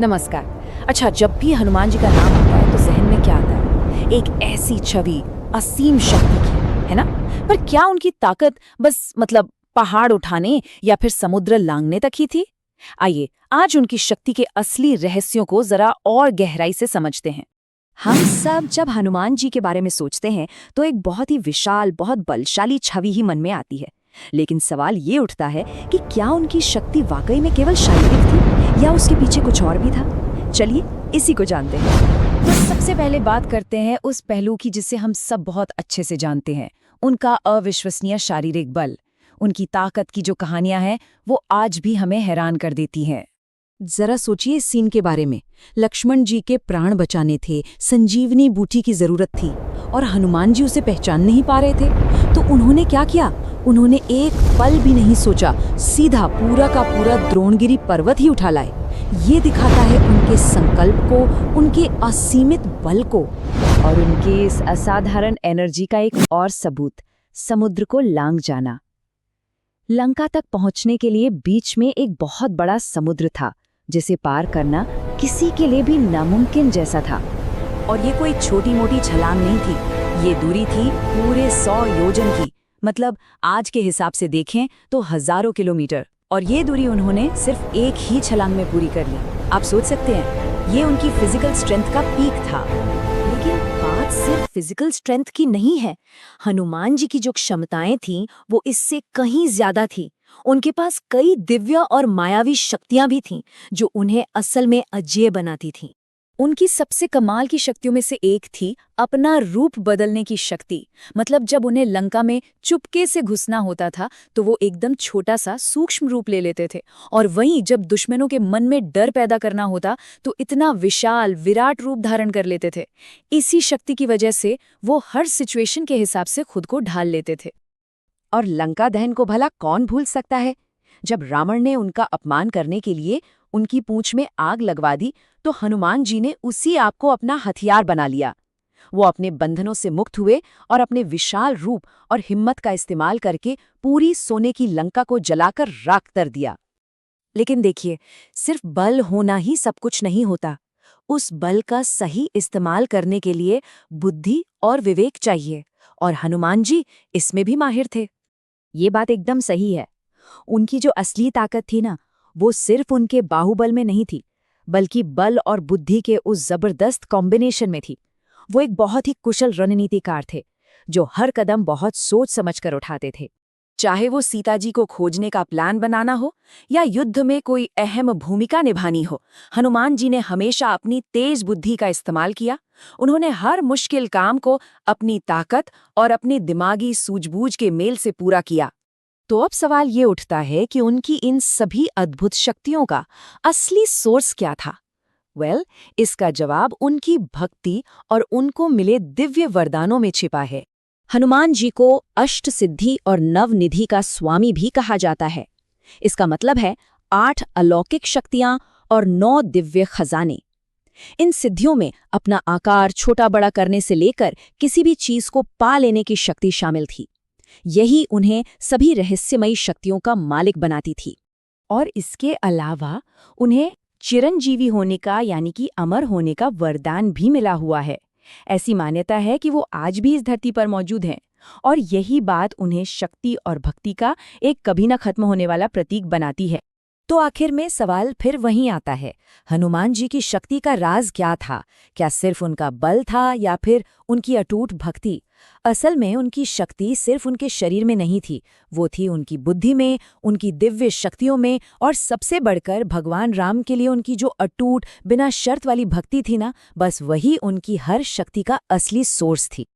नमस्कार। अच्छा, जब भी हनुमान जी का नाम आता है तो जहन में क्या आता है? एक ऐसी छवि, असीम शक्ति की, है ना? पर क्या उनकी ताकत बस पहाड़ उठाने या फिर समुद्र लांघने तक ही थी? आइए आज उनकी शक्ति के असली रहस्यों को जरा और गहराई से समझते हैं। हम सब जब हनुमान जी के बारे में सोचते हैं तो एक बहुत ही विशाल, बहुत बलशाली छवि ही मन में आती है। लेकिन सवाल ये उठता है कि क्या उनकी शक्ति वाकई में केवल शारीरिक थी या उसके पीछे कुछ और भी था? चलिए इसी को जानते हैं। तो सबसे पहले बात करते हैं उस पहलू की जिसे हम सब बहुत अच्छे से जानते हैं, उनका अविश्वसनीय शारीरिक बल। उनकी ताकत की जो कहानियां हैं वो आज भी हमें हैरान कर देती हैं। जरा सोचिए इस सीन के बारे में। लक्ष्मण जी के प्राण बचाने थे, संजीवनी बूटी की जरूरत थी और हनुमान जी उसे पहचान नहीं पा रहे थे। तो उन्होंने क्या किया? उन्होंने एक पल भी नहीं सोचा, सीधा पूरा का पूरा द्रोणगिरी पर्वत ही उठा लाए। ये दिखाता है उनके संकल्प को, उनके असीमित बल को। और उनके इस असाधारण एनर्जी का एक और सबूत, समुद्र को लांघ जाना। लंका तक पहुंचने के लिए बीच में एक बहुत बड़ा समुद्र था, जिसे पार करना किसी के लिए भी नामुमकिन जैसा था। और ये कोई छोटी मोटी छलांग नहीं थी, ये दूरी थी पूरे 100 योजन की। मतलब आज के हिसाब से देखें तो हजारों किलोमीटर। और ये दूरी उन्होंने सिर्फ एक ही छलांग में पूरी कर ली। आप सोच सकते हैं, ये उनकी फिजिकल स्ट्रेंथ का पीक था। लेकिन बात सिर्फ फिजिकल स्ट्रेंथ की नहीं है। हनुमान जी की जो क्षमताएं थीं वो इससे कहीं ज्यादा थी। उनके पास कई दिव्य और मायावी शक्तियां भी थीं जो उन्हें असल में अजेय बनाती थीं। उनकी सबसे कमाल की शक्तियों में से एक थी अपना रूप बदलने की शक्ति। मतलब जब उन्हें लंका में चुपके से घुसना होता था तो वो एकदम छोटा सा सूक्ष्म रूप ले लेते थे, और वहीं जब दुश्मनों के मन में डर पैदा करना होता तो इतना विशाल विराट रूप धारण कर लेते थे। इसी शक्ति की वजह से वो हर सिचुएशन के हिसाब से खुद को ढाल लेते थे। और लंका दहन को भला कौन भूल सकता है? जब रावण ने उनका अपमान करने के लिए उनकी पूंछ में आग लगवा दी तो हनुमान जी ने उसी आग को अपना हथियार बना लिया। वो अपने बंधनों से मुक्त हुए और अपने विशाल रूप और हिम्मत का इस्तेमाल करके पूरी सोने की लंका को जलाकर राख कर दिया। लेकिन देखिए, सिर्फ बल होना ही सब कुछ नहीं होता। उस बल का सही इस्तेमाल करने के लिए बुद्धि और विवेक चाहिए, और हनुमान जी इसमें भी माहिर थे। ये बात एकदम सही है। उनकी जो असली ताकत थी ना, वो सिर्फ उनके बाहुबल में नहीं थी, बल्कि बल और बुद्धि के उस जबरदस्त कॉम्बिनेशन में थी। वो एक बहुत ही कुशल रणनीतिकार थे, जो हर कदम बहुत सोच समझकर उठाते थे। चाहे वो सीता जी को खोजने का प्लान बनाना हो या युद्ध में कोई अहम भूमिका निभानी हो, हनुमान जी ने हमेशा अपनी तेज बुद्धि का इस्तेमाल किया। उन्होंने हर मुश्किल काम को अपनी ताकत और अपनी दिमागी सूझबूझ के मेल से पूरा किया। तो अब सवाल ये उठता है कि उनकी इन सभी अद्भुत शक्तियों का असली सोर्स क्या था? इसका जवाब उनकी भक्ति और उनको मिले दिव्य वरदानों में छिपा है। हनुमान जी को अष्ट सिद्धि और नवनिधि का स्वामी भी कहा जाता है। इसका मतलब है 8 अलौकिक शक्तियां और 9 दिव्य खजाने। इन सिद्धियों में अपना आकार छोटा बड़ा करने से लेकर किसी भी चीज को पा लेने की शक्ति शामिल थी। यही उन्हें सभी रहस्यमयी शक्तियों का मालिक बनाती थी। और इसके अलावा उन्हें चिरंजीवी होने का, यानी कि अमर होने का वरदान भी मिला हुआ है। ऐसी मान्यता है कि वो आज भी इस धरती पर मौजूद हैं, और यही बात उन्हें शक्ति और भक्ति का एक कभी न खत्म होने वाला प्रतीक बनाती है। तो आखिर में सवाल फिर वहीं आता है, हनुमान जी की शक्ति का राज क्या था? क्या सिर्फ उनका बल था या फिर उनकी अटूट भक्ति? असल में उनकी शक्ति सिर्फ उनके शरीर में नहीं थी, वो थी उनकी बुद्धि में, उनकी दिव्य शक्तियों में, और सबसे बढ़कर भगवान राम के लिए उनकी जो अटूट बिना शर्त वाली भक्ति थी ना, बस वही उनकी हर शक्ति का असली सोर्स थी।